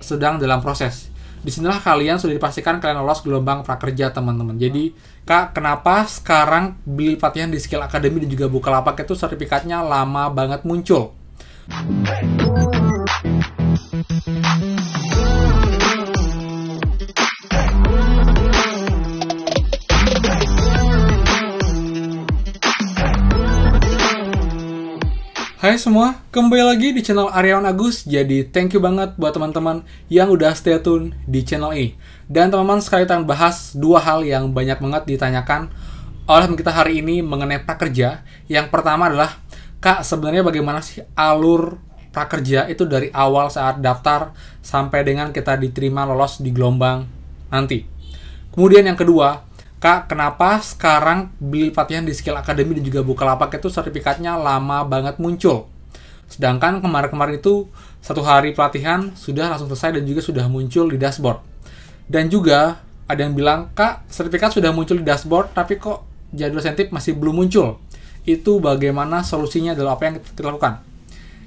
sedang dalam proses. Disinilah kalian sudah dipastikan kalian lolos gelombang prakerja, teman-teman. Jadi, Kak, kenapa sekarang beli pelatihan di Skill Academy dan juga Bukalapak itu sertifikatnya lama banget muncul? Hai semua, kembali lagi di channel Aryawan Agus. Jadi thank you banget buat teman-teman yang udah stay tune di channel ini. Dan teman-teman, sekali kita bahas dua hal yang banyak banget ditanyakan oleh kita hari ini mengenai prakerja. Yang pertama adalah, Kak, sebenarnya bagaimana sih alur prakerja itu dari awal saat daftar sampai dengan kita diterima lolos di gelombang nanti. Kemudian yang kedua, Kak, kenapa sekarang beli pelatihan di Skill Academy dan juga Bukalapak itu sertifikatnya lama banget muncul? Sedangkan kemarin-kemarin itu 1 hari pelatihan sudah langsung selesai dan juga sudah muncul di dashboard. Dan juga ada yang bilang, Kak, sertifikat sudah muncul di dashboard tapi kok jadwal insentif masih belum muncul. Itu bagaimana solusinya, adalah apa yang kita lakukan?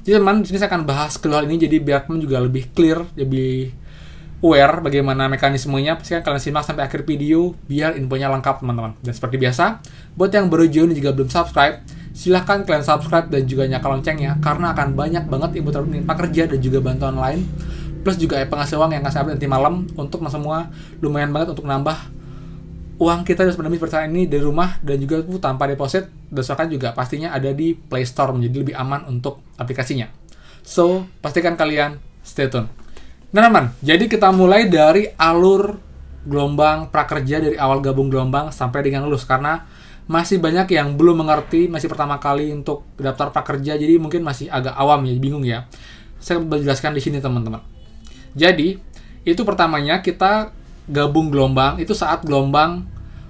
Jadi teman, di sini saya akan bahas kedua hal ini jadi biar teman juga lebih clear, lebih aware bagaimana mekanismenya. Pastikan kalian simak sampai akhir video biar infonya lengkap, teman-teman. Dan seperti biasa, buat yang baru join dan juga belum subscribe, silahkan kalian subscribe dan juga nyalakan loncengnya, karena akan banyak banget info terbaru pekerja dan juga bantuan lain, plus juga penghasil uang yang akan saya update nanti malam untuk semua. Lumayan banget untuk nambah uang kita dan pandemi seperti ini dari rumah dan juga tanpa deposit. Dan soalnya juga pastinya ada di Play Store, menjadi lebih aman untuk aplikasinya. So, pastikan kalian stay tune. Nah teman, jadi kita mulai dari alur gelombang prakerja dari awal gabung gelombang sampai dengan lulus, karena masih banyak yang belum mengerti, masih pertama kali untuk daftar prakerja, jadi mungkin masih agak awam ya, bingung ya. Saya akan menjelaskan di sini, teman-teman. Jadi, itu pertamanya kita gabung gelombang itu saat gelombang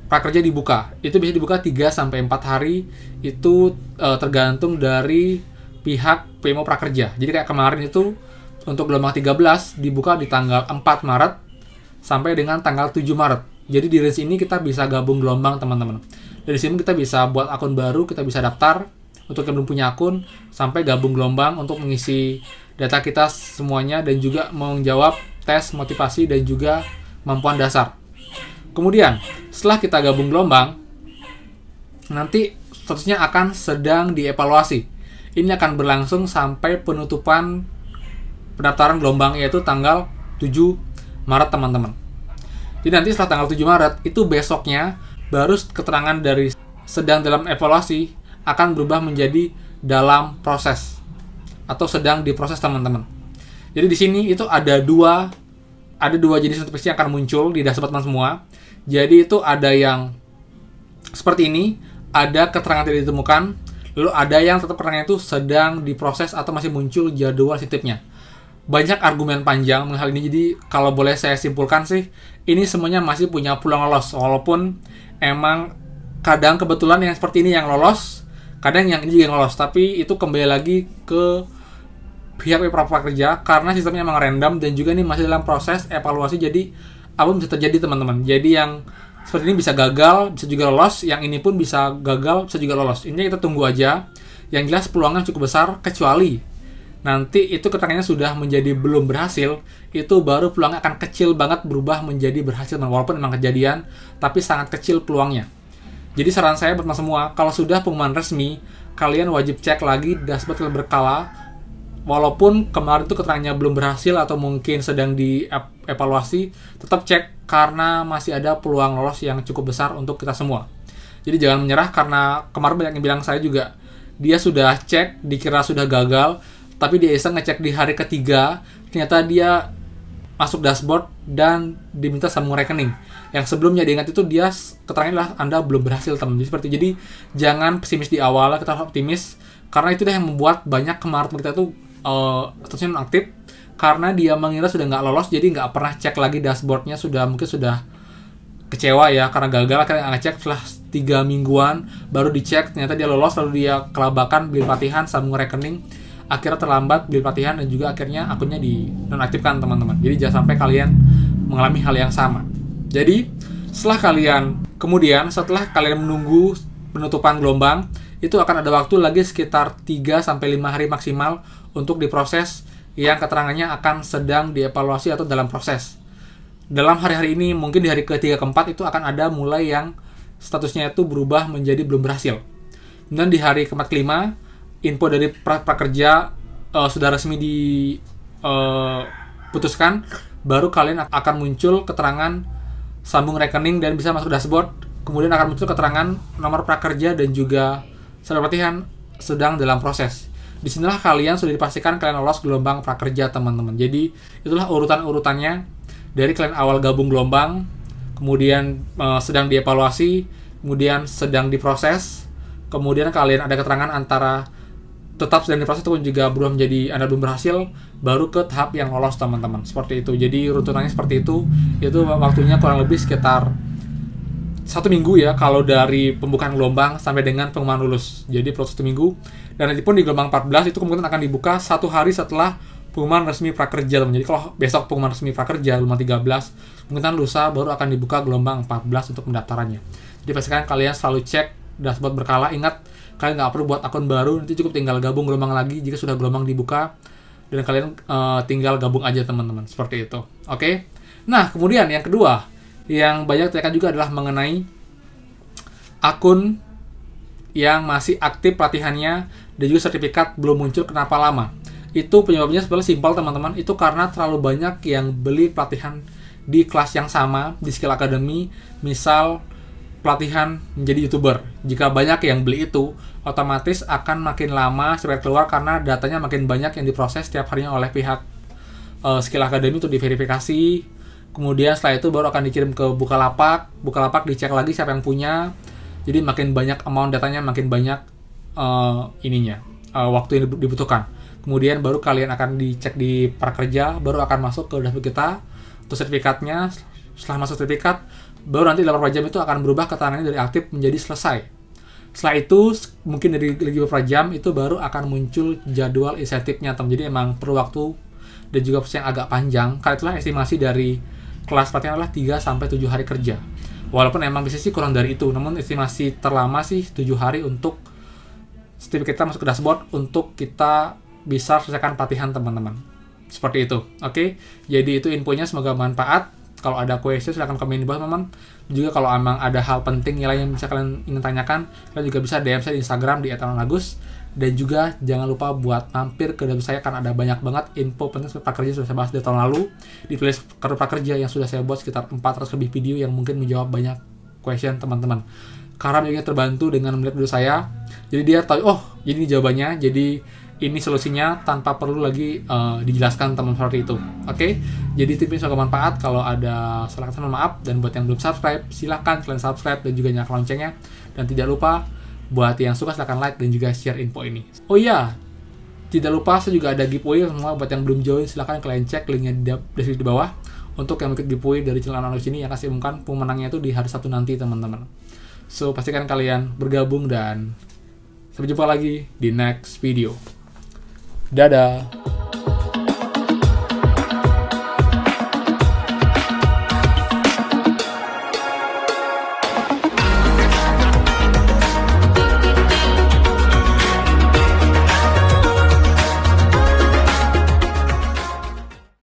prakerja dibuka. Itu bisa dibuka 3 sampai 4 hari, itu tergantung dari pihak PMO prakerja. Jadi kayak kemarin itu untuk gelombang 13 dibuka di tanggal 4 Maret sampai dengan tanggal 7 Maret. Jadi di range ini kita bisa gabung gelombang, teman-teman. Dari sini kita bisa buat akun baru, kita bisa daftar untuk yang belum punya akun, sampai gabung gelombang untuk mengisi data kita semuanya dan juga menjawab tes motivasi dan juga kemampuan dasar. Kemudian, setelah kita gabung gelombang, nanti statusnya akan sedang dievaluasi. Ini akan berlangsung sampai penutupan pendaftaran gelombang, yaitu tanggal 7 Maret, teman-teman. Jadi nanti setelah tanggal 7 Maret, itu besoknya baru keterangan dari sedang dalam evaluasi akan berubah menjadi dalam proses atau sedang diproses, teman-teman. Jadi di sini itu ada dua jenis notifikasi yang akan muncul di dashboard teman semua. Jadi itu ada yang seperti ini, ada keterangan tidak ditemukan, lalu ada yang tetap keterangan itu sedang diproses atau masih muncul jadwal sensitifnya. Banyak argumen panjang mengenai hal ini, jadi kalau boleh saya simpulkan sih, ini semuanya masih punya peluang lolos, walaupun emang kadang kebetulan yang seperti ini yang lolos, kadang yang ini juga yang lolos, tapi itu kembali lagi ke pihak prakerja karena sistemnya emang random dan juga ini masih dalam proses evaluasi, jadi apa bisa terjadi, teman-teman. Jadi yang seperti ini bisa gagal, bisa juga lolos, yang ini pun bisa gagal, bisa juga lolos. Ini kita tunggu aja. Yang jelas peluangnya cukup besar, kecuali nanti itu keterangannya sudah menjadi belum berhasil, itu baru peluangnya akan kecil banget berubah menjadi berhasil, walaupun memang kejadian, tapi sangat kecil peluangnya. Jadi saran saya buat teman semua, kalau sudah pengumuman resmi, kalian wajib cek lagi dashboard berkala, walaupun kemarin itu keterangannya belum berhasil atau mungkin sedang dievaluasi, tetap cek karena masih ada peluang lolos yang cukup besar untuk kita semua. Jadi jangan menyerah, karena kemarin banyak yang bilang saya juga, dia sudah cek, dikira sudah gagal, tapi dia iseng ngecek di hari ketiga, ternyata dia masuk dashboard dan diminta sambung rekening. Yang sebelumnya diingat itu dia keterangannya adalah Anda belum berhasil, teman. Jadi jangan pesimis di awal, kita harus optimis, karena itu yang membuat banyak kemarin kita tuh statusnya nonaktif, karena dia mengira sudah nggak lolos, jadi nggak pernah cek lagi dashboardnya, mungkin sudah kecewa ya karena gagal. Akhirnya ngecek setelah 3 mingguan baru dicek, ternyata dia lolos, lalu dia kelabakan beli pelatihan, sambung rekening, akhirnya terlambat beli pelatihan dan juga akhirnya akunnya dinonaktifkan, teman-teman. Jadi jangan sampai kalian mengalami hal yang sama. Jadi setelah kalian menunggu penutupan gelombang, itu akan ada waktu lagi sekitar 3 sampai 5 hari maksimal untuk diproses yang keterangannya akan sedang dievaluasi atau dalam proses. Dalam hari-hari ini, mungkin di hari ke-3 ke-4 itu akan ada mulai yang statusnya itu berubah menjadi belum berhasil. Dan di hari ke-4 ke-5, info dari prakerja sudah resmi diputuskan, baru kalian akan muncul keterangan sambung rekening dan bisa masuk dashboard. Kemudian akan muncul keterangan nomor prakerja dan juga saldo pelatihan sedang dalam proses. Disinilah kalian sudah dipastikan kalian lolos gelombang prakerja, teman-teman. Jadi itulah urutan-urutannya. Dari kalian awal gabung gelombang, kemudian sedang dievaluasi, kemudian sedang diproses, kemudian kalian ada keterangan antara tetap sedang diproses ataupun juga belum menjadi Anda belum berhasil, baru ke tahap yang lolos, teman-teman. Seperti itu. Jadi runtutannya seperti itu. Itu waktunya kurang lebih sekitar 1 minggu ya, kalau dari pembukaan gelombang sampai dengan pengumuman lulus. Jadi proses 1 minggu. Dan nanti pun di gelombang 14 itu kemungkinan akan dibuka 1 hari setelah pengumuman resmi prakerja, teman. Jadi kalau besok pengumuman resmi prakerja gelombang 13, mungkin lusa baru akan dibuka gelombang 14 untuk pendaftarannya. Jadi pastikan kalian selalu cek dashboard berkala. Ingat, kalian nggak perlu buat akun baru, nanti cukup tinggal gabung gelombang lagi jika sudah gelombang dibuka, dan kalian tinggal gabung aja, teman-teman. Seperti itu. Oke. Nah, kemudian yang kedua yang banyak ditanyakan juga adalah mengenai akun yang masih aktif pelatihannya dan juga sertifikat belum muncul kenapa lama. Itu penyebabnya sebenarnya simpel, teman-teman. Itu karena terlalu banyak yang beli pelatihan di kelas yang sama di Skill Academy. Misal pelatihan menjadi YouTuber. Jika banyak yang beli itu, otomatis akan makin lama sampai keluar karena datanya makin banyak yang diproses setiap harinya oleh pihak Skill Academy untuk diverifikasi. Kemudian setelah itu baru akan dikirim ke Bukalapak. Bukalapak dicek lagi siapa yang punya. Jadi makin banyak amount datanya, makin banyak waktu yang dibutuhkan. Kemudian baru kalian akan dicek di prakerja, baru akan masuk ke dashboard kita untuk sertifikatnya. Setelah masuk sertifikat, baru nanti dalam beberapa jam itu akan berubah keterangannya dari aktif menjadi selesai. Setelah itu, mungkin dari lagi beberapa jam itu baru akan muncul jadwal insentifnya, teman. Jadi emang perlu waktu dan juga proses yang agak panjang. Karena itulah estimasi dari kelas pelatihan adalah 3-7 hari kerja. Walaupun emang bisa sih kurang dari itu, namun estimasi terlama sih 7 hari untuk sertifikat kita masuk ke dashboard untuk kita bisa selesaikan pelatihan, teman-teman. Seperti itu. Oke. Jadi itu infonya, semoga bermanfaat. Kalau ada question silahkan komen di bawah, teman-teman. Juga kalau emang ada hal penting yang bisa kalian ingin tanyakan, kalian juga bisa DM saya di Instagram di @agus. Dan juga jangan lupa buat mampir ke website saya, kan ada banyak banget info penting soal prakerja sudah saya bahas dari tahun lalu di playlist kartu prakerja yang sudah saya buat sekitar 400 lebih video yang mungkin menjawab banyak question, teman-teman. Karena juga terbantu dengan melihat video saya, jadi dia tahu, oh jadi ini jawabannya, jadi ini solusinya tanpa perlu lagi dijelaskan, teman, seperti itu. Oke, jadi tips ini semoga bermanfaat. Kalau ada salah kata mohon maaf, dan buat yang belum subscribe silahkan kalian subscribe dan juga nyalakan loncengnya. Dan tidak lupa buat yang suka silahkan like dan juga share info ini. Oh iya, tidak lupa saya juga ada giveaway semua. Buat yang belum join silahkan kalian cek linknya di deskripsi di bawah untuk yang ikut giveaway dari channel Agus ini, yang kasih umumkan pemenangnya itu di hari Sabtu nanti, teman-teman. So pastikan kalian bergabung dan sampai jumpa lagi di next video. Dadah.